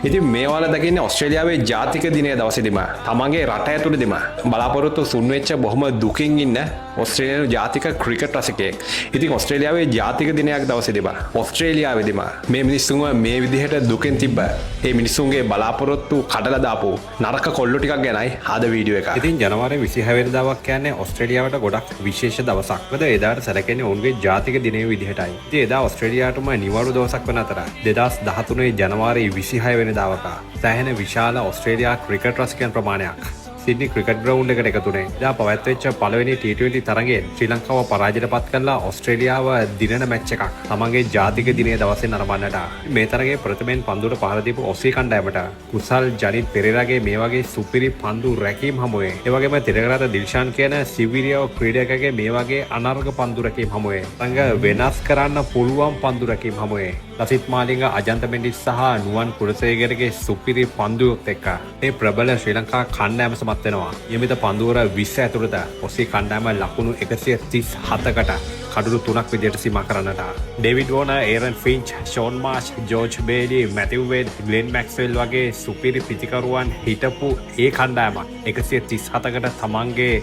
ඉතින් මේ වල දකින්නේ ඕස්ට්‍රේලියාවේ ජාතික දිනය දවසේදීම තමන්ගේ රට ඇතුළේදීම බලාපොරොත්තු සුන් වෙච්ච බොහොම දුකින් ඉන්න ඕස්ට්‍රේලියානු ජාතික ක්‍රිකට් රසිකයෙක්. ඉතින් ඕස්ට්‍රේලියාවේ ජාතික දිනයක් දවසේදීම ඕස්ට්‍රේලියාවේදීම මේ මිනිස්සුන්ව මේ විදිහට දුකෙන් තිබ්බ ඒ මිනිස්සුන්ගේ බලාපොරොත්තු කඩලා දාපු නරක කොල්ලෝ ටිකක් ගැනයි අද වීඩියෝ එක. ඉතින් ජනවාරි 26 වෙනිදාවක් කියන්නේ ඕස්ට්‍රේලියාවට ගොඩක් විශේෂ දවසක්. මොකද එදාට සැලකෙන්නේ ඔවුන්ගේ ජාතික දිනය විදිහටයි. ඉතින් එදා ඕස්ට්‍රේලියාවටම නිවාඩු දවසක් වෙන අතර 2013 ජනවාරි 26 වෙනිදාවක සෑහෙන විශාල ඕස්ට්‍රේලියා ක්‍රිකට් රසිකයන් ප්‍රමාණයක් සිඩ්නි ක්‍රිකට් ග්‍රවුන්ඩ් එකට එකතු වුණේ. එදා පවත්වෙච්ච පළවෙනි T20 තරගයෙන් ශ්‍රී ලංකාව පරාජයට පත් කරලා ඕස්ට්‍රේලියාව දිනන මැච් එකක් තමන්ගේ ජාතික දිනය දවසේ නරඹන්නට. මේ තරගයේ ප්‍රථමයෙන් පන්දුවට පහර දීපු ඔසී කණ්ඩායමට කුසල් ජනිත් පෙරේරාගේ මේ වගේ සුපිරි පන්දු රැකීම් හමුවේ. ඒ වගේම තිරගරත දිල්ෂාන් කියන සිවිරියව ක්‍රීඩකගේ මේ වගේ අනර්ග පන්දු රැකීම් හමුවේ. තරග වෙනස් කරන්න පුළුවන් පන්දු රැකීම් හමුවේ. ලසිත් මාලිංග අජන්ත මෙන්ඩිස් සහ නුවන් කුරසේකරගේ සුපිරි පන්දුවත් එක්ක මේ ප්‍රබල ශ්‍රී ලංකා කණ්ඩායම සමත් වෙනවා. නියමිත පන්දුවර 20 ඇතුළත ඔසී කණ්ඩායම ලකුණු 137කට කඩුළු 3ක් විදියට සීමා කරන්නට. David Warner, Aaron Finch, Shaun Marsh, George Bailey, Matthew Wade, Glenn Maxwell වගේ සුපිරි පිතිකරුවන් හිටපු ඒ කණ්ඩායම 137කට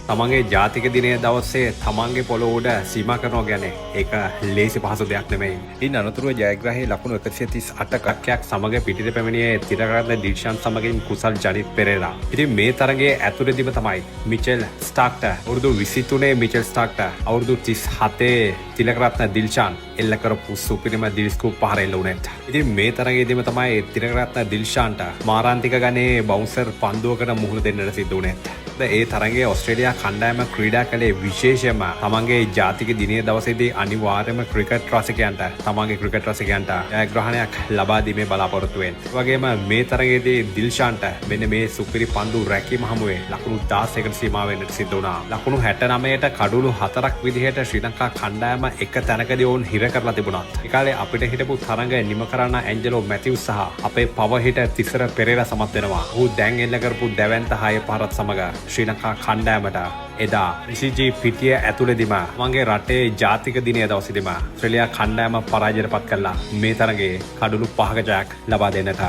තමන්ගේ ජාතික දිනය දවසේ තමන්ගේ පොළොව උඩ සීමා කරනවා කියන්නේ ඒක ලේසි පහසු දෙයක් නෙමෙයි. ඉන් අනතුරුව ජයග්‍රාහී ලකුණු 138ක් සමග පිටිට පැමිණියේ තිරගරත දිල්ෂාන් සමගින් කුසල් ජනිත් පෙරේරා. ඉතින් මේ තරගයේ ඇතුළතදීම තමයි මිචෙල් ස්ටාර්ක්ට අවුරුදු 23 මිචෙල් ස්ටාර්ක්ට අවුරුදු 37 තිලකරත්න දිල්ෂාන් එල්ල කරපු සුපිරිම දිල්ස්කූප් පහර එල්ල වුණේ. ඉතින් මේ තරගයේදීම තමයි තිලකරත්න දිල්ෂාන්ට මාරාන්තික ගණයේ බවුන්සර් පන්දුවකට මුහුණ දෙන්නට සිද්ධ වුණේ. ඒ තරගයේ ඕස්ට්‍රේලියා කණ්ඩායම ක්‍රීඩා කළේ විශේෂයෙන්ම තමන්ගේ ජාතික දිනය දවසේදී අනිවාර්යයෙන්ම ක්‍රිකට් රසිකයන්ට තමන්ගේ ක්‍රිකට් රසිකයන්ට ජයග්‍රහණයක් ලබා දීමේ බලාපොරොත්තු වෙන. ඒ වගේම මේ තරගයේදී දිල්ෂාන්ට මෙන්න මේ සුපිරි පන්දු රැකීම හමුවේ ලකුණු 16කට සීමා වෙන්නට සිද්ධ වුණා. ලකුණු 69ට කඩුළු 4ක් විදිහට ශ්‍රී ලංකා කණ්ඩායම එක තැනකදී වුන් හිර කරලා තිබුණා. ඒ කාලේ අපිට හිටපු තරඟ නිම කරන්න ඇන්ජලෝ මැතිව්ස් සහ අපේ පව හිට තිසර පෙරේරා සමත් වෙනවා. ඔහු දැන් එල්ල කරපු දැවැන්ත 6 පාරත් සමග ශ්‍රී ලංකා කණ්ඩායමට එදා ICG පිටිය ඇතුළේදීම මගේ රටේ ජාතික දිනය දවසේදීම ඕස්ට්‍රේලියා කණ්ඩායම පරාජයට පත් කළා. මේ තරගයේ කඩුළු 5ක ජයක් ලබා දෙන්නට.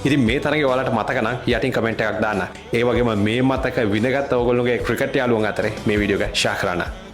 ඉතින් මේ තරගේ ඔයාලට මතක නම් යටින් කමෙන්ට් එකක් දාන්න. ඒ වගේම මේ මතක විඳගත් ඔයගොල්ලෝගේ ක්‍රිකට් යාළුවන් අතරේ මේ වීඩියෝ එක ෂෙයා කරන්න.